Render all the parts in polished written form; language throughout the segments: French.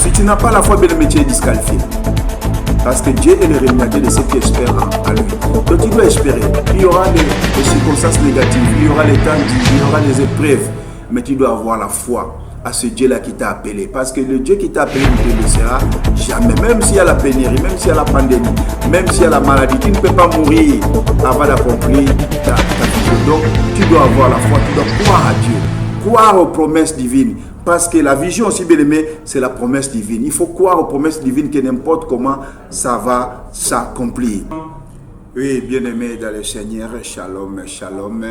Si tu n'as pas la foi, bien aimé, tu es disqualifié. Parce que Dieu est le rémunérateur de ceux qui espèrent à lui. Donc tu dois espérer. Il y aura des circonstances négatives, il y aura les temps durs, il y aura des épreuves. Mais tu dois avoir la foi à ce Dieu-là qui t'a appelé. Parce que le Dieu qui t'a appelé ne te laissera jamais. Même s'il y a la pénurie, même s'il y a la pandémie, même s'il y a la maladie, tu ne peux pas mourir avant d'accomplir ta vision. Donc tu dois avoir la foi, tu dois croire à Dieu, croire aux promesses divines. Parce que la vision aussi, bien aimé, c'est la promesse divine. Il faut croire aux promesses divines que n'importe comment ça va s'accomplir. Oui, bien aimé dans le Seigneur, shalom, shalom.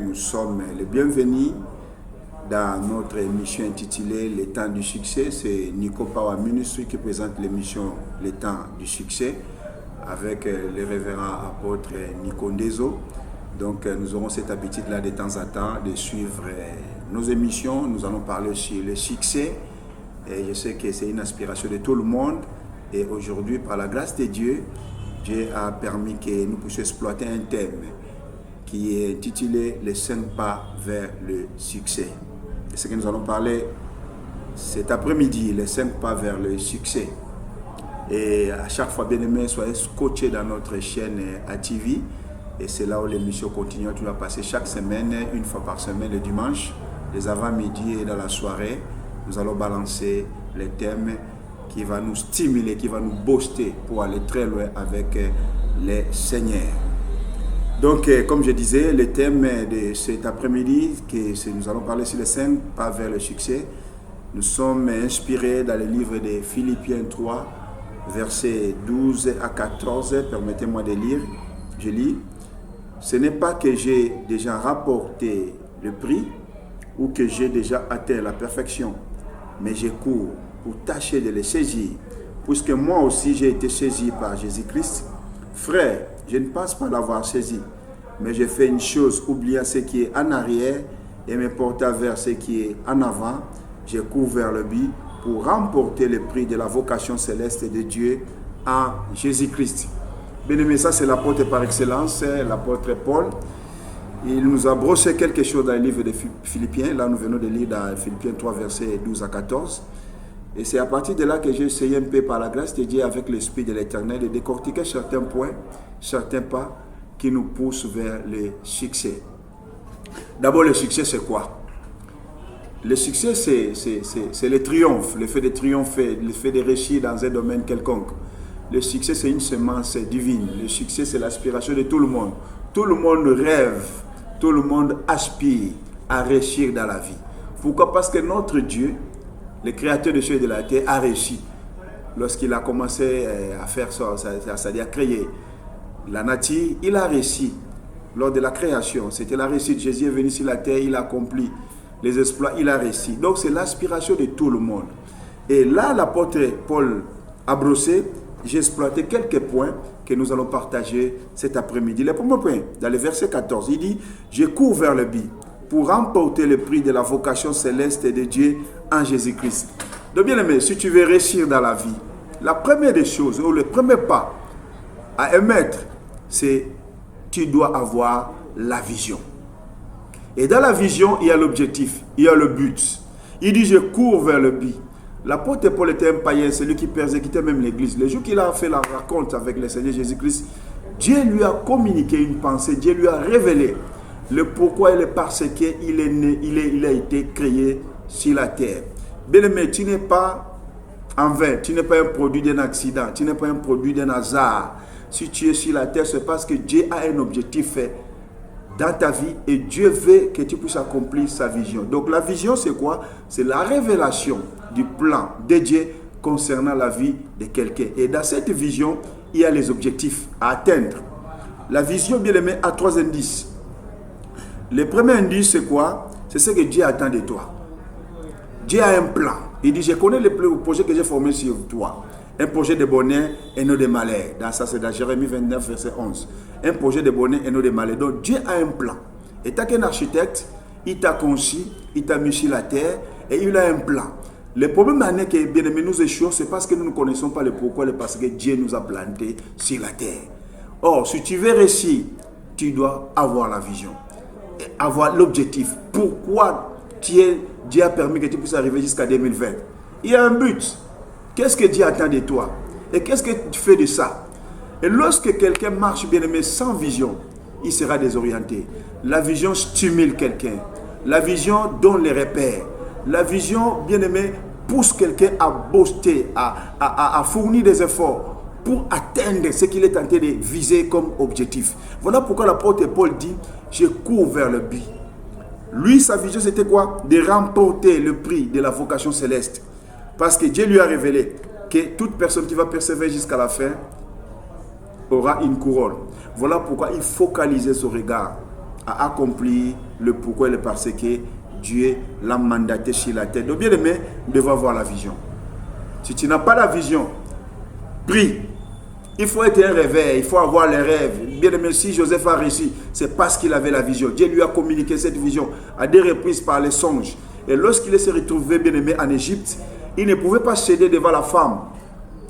Nous sommes les bienvenus dans notre émission intitulée Les temps du succès. C'est Nico Power Ministry qui présente l'émission Les temps du succès avec le révérend apôtre Nico Ndezo. Donc nous aurons cette habitude-là de temps en temps de suivre nos émissions. Nous allons parler sur le succès. Et je sais que c'est une aspiration de tout le monde. Et aujourd'hui, par la grâce de Dieu, Dieu a permis que nous puissions exploiter un thème qui est intitulé « Les 5 pas vers le succès ». C'est ce que nous allons parler cet après-midi, les 5 pas vers le succès. Et à chaque fois, bien aimé, soyez scotchés dans notre chaîne ATV. Et c'est là où l'émission continue. Tu vas passer chaque semaine, une fois par semaine, le dimanche, les avant-midi et dans la soirée. Nous allons balancer les thèmes qui vont nous stimuler, qui vont nous booster pour aller très loin avec les seigneurs. Donc, comme je disais, le thème de cet après-midi, nous allons parler sur les 5 pas vers le succès. Nous sommes inspirés dans le livre de Philippiens 3, versets 12 à 14. Permettez-moi de lire. Je lis. Ce n'est pas que j'ai déjà rapporté le prix ou que j'ai déjà atteint la perfection, mais je cours pour tâcher de les saisir, puisque moi aussi j'ai été saisi par Jésus-Christ. Frère, je ne pense pas l'avoir saisi, mais je fais une chose, oubliant ce qui est en arrière et me portant vers ce qui est en avant. Je cours vers le but pour remporter le prix de la vocation céleste de Dieu en Jésus-Christ. Bien aimé, ça c'est l'apôtre par excellence, l'apôtre Paul. Il nous a brossé quelque chose dans le livre de Philippiens. Là, nous venons de lire dans Philippiens 3, versets 12 à 14. Et c'est à partir de là que j'ai essayé un peu par la grâce de Dieu avec l'Esprit de l'Éternel de décortiquer certains points, certains pas qui nous poussent vers le succès. D'abord, le succès, c'est quoi? Le succès, c'est le triomphe, le fait de triompher, le fait de réussir dans un domaine quelconque. Le succès, c'est une semence divine. Le succès, c'est l'aspiration de tout le monde. Tout le monde rêve, tout le monde aspire à réussir dans la vie. Pourquoi? Parce que notre Dieu, le créateur des cieux et de la terre, a réussi. Lorsqu'il a commencé à faire ça, c'est-à-dire à créer la nature, il a réussi. Lors de la création, c'était la réussite. Jésus est venu sur la terre, il a accompli les exploits, il a réussi. Donc c'est l'aspiration de tout le monde. Et là, l'apôtre Paul a brossé. J'ai exploité quelques points que nous allons partager cet après-midi. Le premier point, dans le verset 14, il dit « Je cours vers le but pour remporter le prix de la vocation céleste de Dieu en Jésus-Christ. » Donc bien aimé, si tu veux réussir dans la vie, la première des choses, ou le premier pas à émettre, c'est tu dois avoir la vision. Et dans la vision, il y a l'objectif, il y a le but. Il dit « Je cours vers le but ». L'apôtre Paul était un païen, celui qui persécutait même l'église. Le jour qu'il a fait la rencontre avec le Seigneur Jésus-Christ, Dieu lui a communiqué une pensée, Dieu lui a révélé le pourquoi et le parce qu'il est né, il a été créé sur la terre. Bien aimé, tu n'es pas en vain, tu n'es pas un produit d'un accident, tu n'es pas un produit d'un hasard. Si tu es sur la terre, c'est parce que Dieu a un objectif dans ta vie et Dieu veut que tu puisses accomplir sa vision. Donc la vision, c'est quoi? C'est la révélation du plan de Dieu concernant la vie de quelqu'un. Et dans cette vision, il y a les objectifs à atteindre. La vision, bien aimé, a 3 indices. Le premier indice, c'est quoi? C'est ce que Dieu attend de toi. Dieu a un plan. Il dit, je connais le projet que j'ai formé sur toi. Un projet de bonheur et non de malheur. Dans ça, c'est dans Jérémie 29, verset 11. Un projet de bonheur et non de malheur. Donc, Dieu a un plan. Et tant qu'un architecte, il t'a conçu, il t'a mis sur la terre et il a un plan. Le problème est que, bien aimé, nous échouons, c'est parce que nous ne connaissons pas le pourquoi, parce que Dieu nous a plantés sur la terre. Or, si tu veux réussir, tu dois avoir la vision, avoir l'objectif. Pourquoi Dieu a permis que tu puisses arriver jusqu'à 2020? Il y a un but. Qu'est-ce que Dieu attend de toi? Et qu'est-ce que tu fais de ça? Et lorsque quelqu'un marche, bien aimé, sans vision, il sera désorienté. La vision stimule quelqu'un. La vision donne les repères. La vision, bien aimé, pousse quelqu'un à booster, à fournir des efforts pour atteindre ce qu'il est tenté de viser comme objectif. Voilà pourquoi l'apôtre Paul dit, je cours vers le but. Lui, sa vision, c'était quoi? De remporter le prix de la vocation céleste. Parce que Dieu lui a révélé que toute personne qui va persévérer jusqu'à la fin aura une couronne. Voilà pourquoi il focalisait son regard à accomplir le pourquoi et le parce que Dieu l'a mandaté sur la terre. Donc bien aimé, nous devons avoir la vision. Si tu n'as pas la vision, prie. Il faut être un rêveur, il faut avoir les rêves. Bien aimé, si Joseph a réussi, c'est parce qu'il avait la vision. Dieu lui a communiqué cette vision à des reprises par les songes. Et lorsqu'il s'est retrouvé, bien aimé, en Égypte, il ne pouvait pas céder devant la femme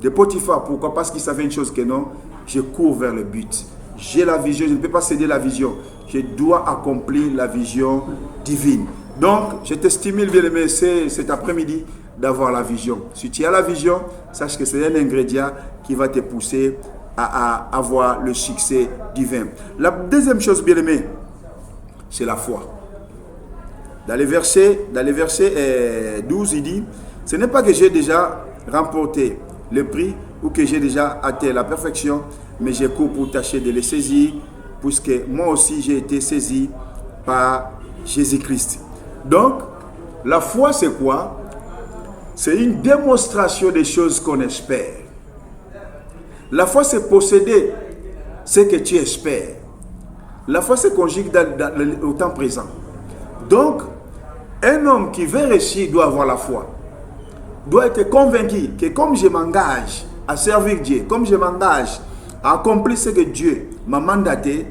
de Potiphar. Pourquoi? Parce qu'il savait une chose que non, je cours vers le but. J'ai la vision, je ne peux pas céder la vision. Je dois accomplir la vision divine. Donc, je te stimule, bien aimé, cet après-midi, d'avoir la vision. Si tu as la vision, sache que c'est un ingrédient qui va te pousser à avoir le succès divin. La deuxième chose, bien aimé, c'est la foi. Dans les versets 12, il dit, ce n'est pas que j'ai déjà remporté le prix ou que j'ai déjà atteint la perfection, mais je cours pour tâcher de les saisir, puisque moi aussi j'ai été saisi par Jésus-Christ. Donc, la foi, c'est quoi? C'est une démonstration des choses qu'on espère. La foi, c'est posséder ce que tu espères. La foi se conjugue au temps présent. Donc, un homme qui veut réussir doit avoir la foi. Doit être convaincu que comme je m'engage à servir Dieu, comme je m'engage à accomplir ce que Dieu m'a mandaté,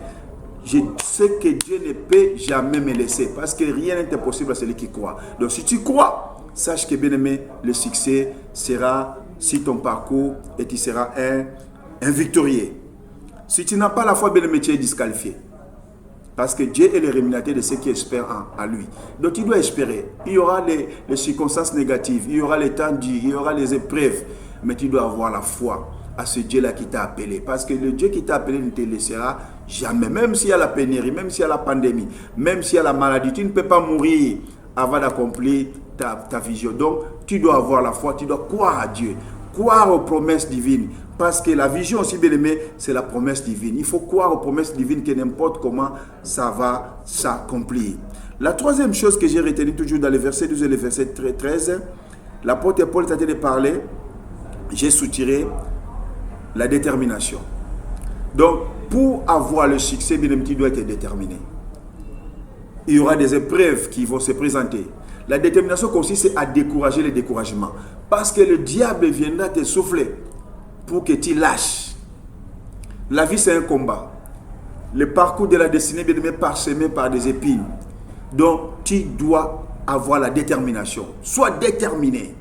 je sais que Dieu ne peut jamais me laisser parce que rien n'est impossible à celui qui croit. Donc si tu crois, sache que bien aimé, le succès sera sur ton parcours et tu seras un victorieux. Si tu n'as pas la foi, bien aimé, tu es disqualifié. Parce que Dieu est le rémunérateur de ceux qui espèrent en lui. Donc tu dois espérer. Il y aura les circonstances négatives, il y aura les temps durs, il y aura les épreuves. Mais tu dois avoir la foi à ce Dieu-là qui t'a appelé. Parce que le Dieu qui t'a appelé ne te laissera jamais. Même s'il y a la pénurie, même s'il y a la pandémie, même s'il y a la maladie, tu ne peux pas mourir avant d'accomplir ta vision. Donc tu dois avoir la foi, tu dois croire à Dieu, croire aux promesses divines. Parce que la vision aussi, bien aimé, c'est la promesse divine. Il faut croire aux promesses divines que n'importe comment ça va s'accomplir. La troisième chose que j'ai retenue toujours dans les versets 12 et les versets 13, l'apôtre Paul est en train de parler, j'ai soutiré la détermination. Donc, pour avoir le succès, bien aimé, tu dois être déterminé. Il y aura des épreuves qui vont se présenter. La détermination consiste à décourager le découragement. Parce que le diable viendra te souffler pour que tu lâches. La vie, c'est un combat. Le parcours de la destinée est parsemé par des épines. Donc, tu dois avoir la détermination. Sois déterminé.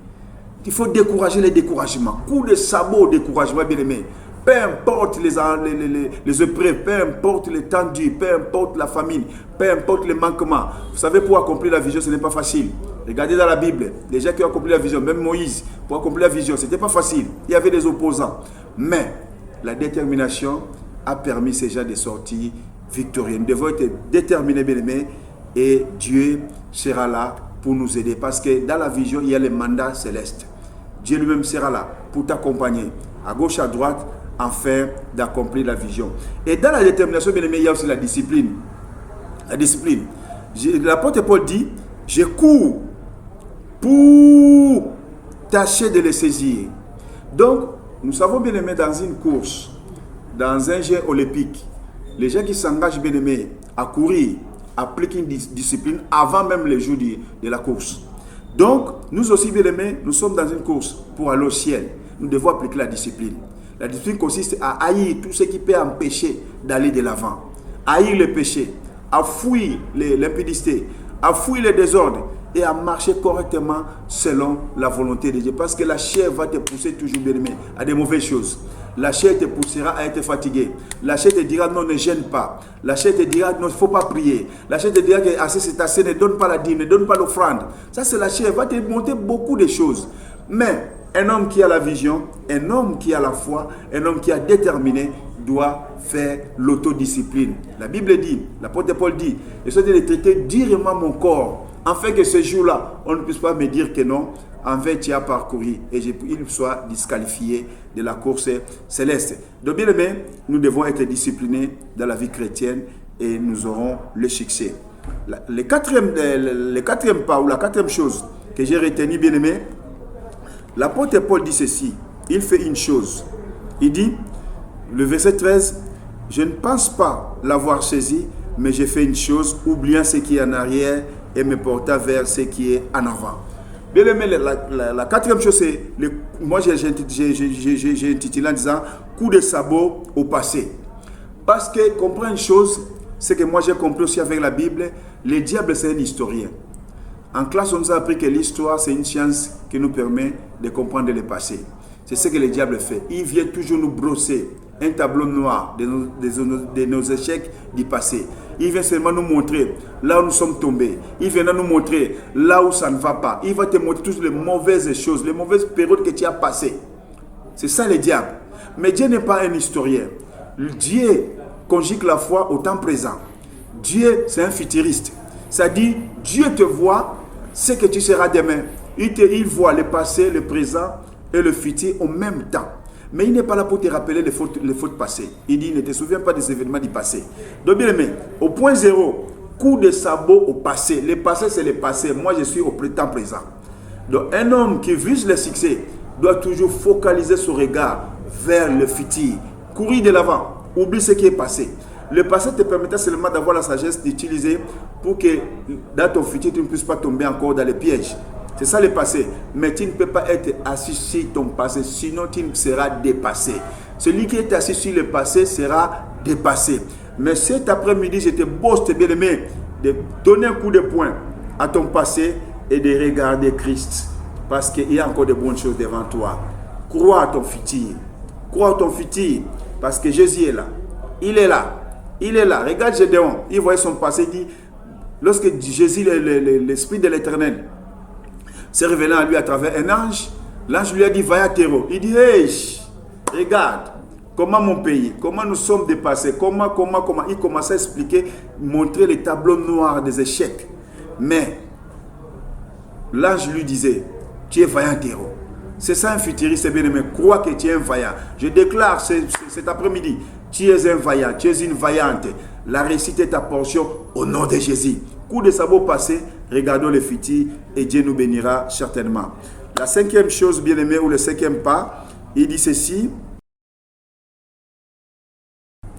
Il faut décourager les découragements. Coup de sabot, découragement, bien aimé. Peu importe les épreuves, peu importe les temps durs, peu importe la famine, peu importe les manquements. Vous savez, pour accomplir la vision, ce n'est pas facile. Regardez dans la Bible, les gens qui ont accompli la vision, même Moïse, pour accomplir la vision, ce n'était pas facile. Il y avait des opposants. Mais la détermination a permis ces gens de sortir victorieux. Nous devons être déterminés, bien aimés, et Dieu sera là pour nous aider. Parce que dans la vision, il y a les mandats célestes. Dieu lui-même sera là pour t'accompagner, à gauche, à droite, afin d'accomplir la vision. Et dans la détermination, bien aimé, il y a aussi la discipline. La discipline. L'apôtre Paul dit, je cours pour tâcher de les saisir. Donc, nous savons, bien aimé, dans une course, dans un jeu olympique, les gens qui s'engagent, bien aimé, à courir, appliquent une discipline avant même le jour de la course. Donc, nous aussi, bien aimés, nous sommes dans une course pour aller au ciel. Nous devons appliquer la discipline. La discipline consiste à haïr tout ce qui peut empêcher d'aller de l'avant. Haïr le péché, à fuir l'impudicité, à fuir le désordre et à marcher correctement selon la volonté de Dieu. Parce que la chair va te pousser toujours, bien aimé, à des mauvaises choses. La chair te poussera à être fatigué. La chair te dira non, ne gêne pas. La chair te dira non, il ne faut pas prier. La chair te dira que assez c'est assez, ne donne pas la dîme, ne donne pas l'offrande. Ça, c'est la chair. Elle va te monter beaucoup de choses. Mais Un homme qui a la vision, un homme qui a la foi, un homme qui a déterminé doit faire l'autodiscipline. La Bible dit, l'apôtre Paul dit, je suis de traiter durement mon corps, afin que ce jour-là, on ne puisse pas me dire que non, en fait, tu as parcouru et il soit disqualifié de la course céleste. Donc, bien aimé, nous devons être disciplinés dans la vie chrétienne et nous aurons le succès. Le quatrième pas ou la quatrième chose que j'ai retenu, bien aimé, l'apôtre Paul dit ceci. Il fait une chose. Il dit, le verset 13, je ne pense pas l'avoir saisi, mais j'ai fait une chose, oubliant ce qui est en arrière et me portant vers ce qui est en avant. Bien aimé, la quatrième chose, c'est, moi j'ai intitulé en disant, coup de sabot au passé. Parce que, comprends une chose, c'est que moi j'ai compris aussi avec la Bible, le diable c'est un historien. En classe, on nous a appris que l'histoire, c'est une science qui nous permet de comprendre le passé. C'est ce que le diable fait. Il vient toujours nous brosser un tableau noir de nos échecs du passé. Il vient seulement nous montrer là où nous sommes tombés. Il vient nous montrer là où ça ne va pas. Il va te montrer toutes les mauvaises choses, les mauvaises périodes que tu as passées. C'est ça le diable. Mais Dieu n'est pas un historien. Dieu conjugue la foi au temps présent. Dieu, c'est un futuriste. Ça dit, Dieu te voit ce que tu seras demain. Il voit le passé, le présent et le futur en même temps. Mais il n'est pas là pour te rappeler les fautes passées. Il dit, ne te souviens pas des événements du passé. Donc bien aimé, au point zéro, coup de sabot au passé. Le passé, c'est le passé. Moi, je suis au temps présent. Donc un homme qui vise le succès doit toujours focaliser son regard vers le futur. Courir de l'avant. Oublie ce qui est passé. Le passé te permettra seulement d'avoir la sagesse d'utiliser pour que dans ton futur, tu ne puisses pas tomber encore dans les pièges. C'est ça le passé. Mais tu ne peux pas être assis sur ton passé, sinon tu seras dépassé. Celui qui est assis sur le passé sera dépassé. Mais cet après-midi, je te bosse, bien aimé, de donner un coup de poing à ton passé et de regarder Christ. Parce qu'il y a encore de bonnes choses devant toi. Crois à ton futur. Crois à ton futur. Parce que Jésus est là. Il est là. Il est là. Regarde Gédéon. Il voyait son passé. Il dit, lorsque Jésus, l'Esprit de l'Éternel, s'est révélé à lui à travers un ange, l'ange lui a dit, va à terreau. Il dit, hey, regarde, comment mon pays, comment nous sommes dépassés, comment. Il commençait à expliquer, montrer les tableaux noirs des échecs. Mais, l'ange lui disait, tu es vaillant terreau. C'est ça un futuriste, bien aimé. Crois que tu es un vaillant. Je déclare cet après-midi, tu es un vaillant, tu es une vaillante. La réussite est ta portion au nom de Jésus. Coup de sabot passé, regardons le futur et Dieu nous bénira certainement. La cinquième chose, bien aimé, ou le cinquième pas, il dit ceci.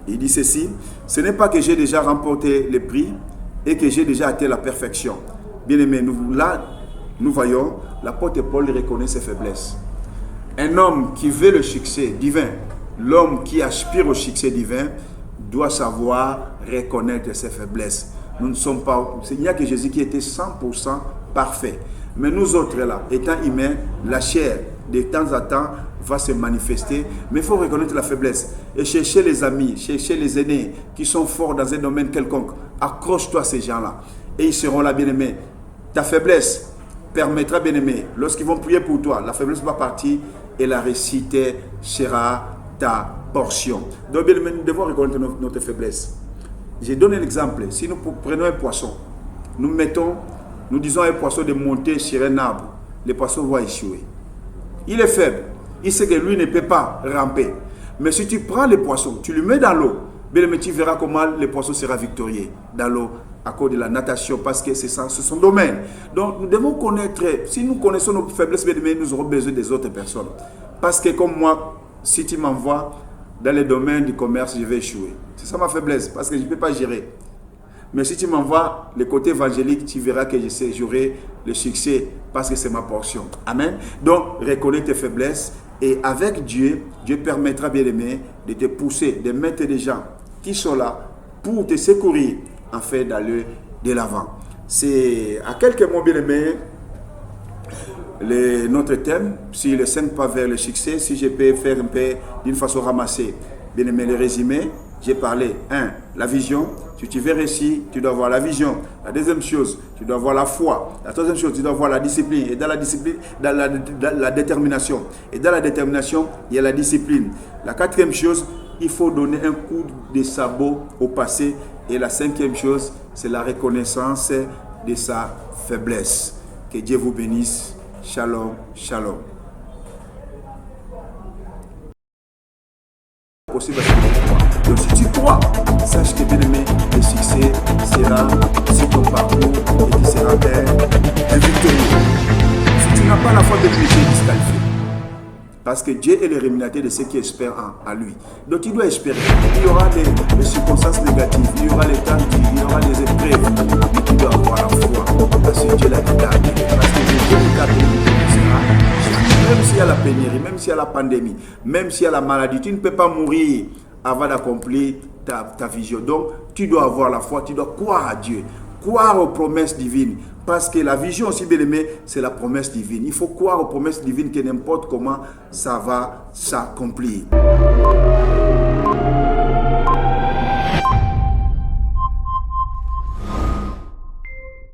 Il dit ceci. Ce n'est pas que j'ai déjà remporté le prix et que j'ai déjà atteint la perfection. Bien aimé, nous voyons, l'apôtre Paul reconnaît ses faiblesses. Un homme qui veut le succès divin, l'homme qui aspire au succès divin, doit savoir reconnaître ses faiblesses. Nous ne sommes pas... Il n'y a que Jésus qui était 100% parfait. Mais nous autres là, étant humains, la chair, de temps à temps, va se manifester. Mais il faut reconnaître la faiblesse. Et chercher les amis, chercher les aînés qui sont forts dans un domaine quelconque. Accroche-toi à ces gens-là. Et ils seront là, bien-aimés. Ta faiblesse permettra, bien-aimé, lorsqu'ils vont prier pour toi, la faiblesse va partir et la réussite sera ta portion. Donc, bien-aimé, nous devons reconnaître notre faiblesse. Je donne un exemple. Si nous prenons un poisson, nous disons à un poisson de monter sur un arbre, le poisson va échouer. Il est faible. Il sait que lui ne peut pas ramper. Mais si tu prends le poisson, tu le mets dans l'eau, bien-aimé, tu verras comment le poisson sera victorieux dans l'eau. À cause de la natation, parce que c'est son domaine. Donc, nous devons connaître, si nous connaissons nos faiblesses, nous aurons besoin des autres personnes. Parce que comme moi, si tu m'envoies dans le domaine du commerce, je vais échouer. C'est ça ma faiblesse, parce que je ne peux pas gérer. Mais si tu m'envoies le côté évangélique, tu verras que j'aurai le succès, parce que c'est ma portion. Amen. Donc, reconnais tes faiblesses, et avec Dieu, Dieu permettra, bien aimé, de te pousser, de mettre des gens qui sont là pour te secourir, en fait d'aller de l'avant. C'est à quelques mots, bien aimés, notre thème, si les 5 pas vers le succès, si je peux faire un peu d'une façon ramassée. Bien aimé, le résumé, j'ai parlé, 1, la vision, Si tu veux réussir, tu dois avoir la vision. La deuxième chose, tu dois avoir la foi. La troisième chose, tu dois avoir la discipline. Et dans la discipline, dans la détermination. Et dans la détermination, il y a la discipline. La quatrième chose, il faut donner un coup de sabot au passé. Et la cinquième chose, c'est la reconnaissance de sa faiblesse. Que Dieu vous bénisse. Shalom, shalom. Possible. Donc si tu crois, sache que bien aimé, le succès sera sur ton parcours et tu seras un victorieux. Si tu n'as pas la foi de Dieu, tu es disqualifié. Parce que Dieu est le rémunérateur de ceux qui espèrent en lui. Donc tu dois espérer. Il y aura des circonstances négatives, il y aura les temps durs, il y aura des épreuves. Mais tu dois avoir la foi. Parce que Dieu l'a dit. Parce que Dieu l'a dit. Même s'il y a la pénurie, même s'il y a la pandémie, même s'il y a la maladie, tu ne peux pas mourir avant d'accomplir ta vision. Donc, tu dois avoir la foi, tu dois croire à Dieu, croire aux promesses divines. Parce que la vision aussi, bien aimé, c'est la promesse divine. Il faut croire aux promesses divines que n'importe comment ça va s'accomplir.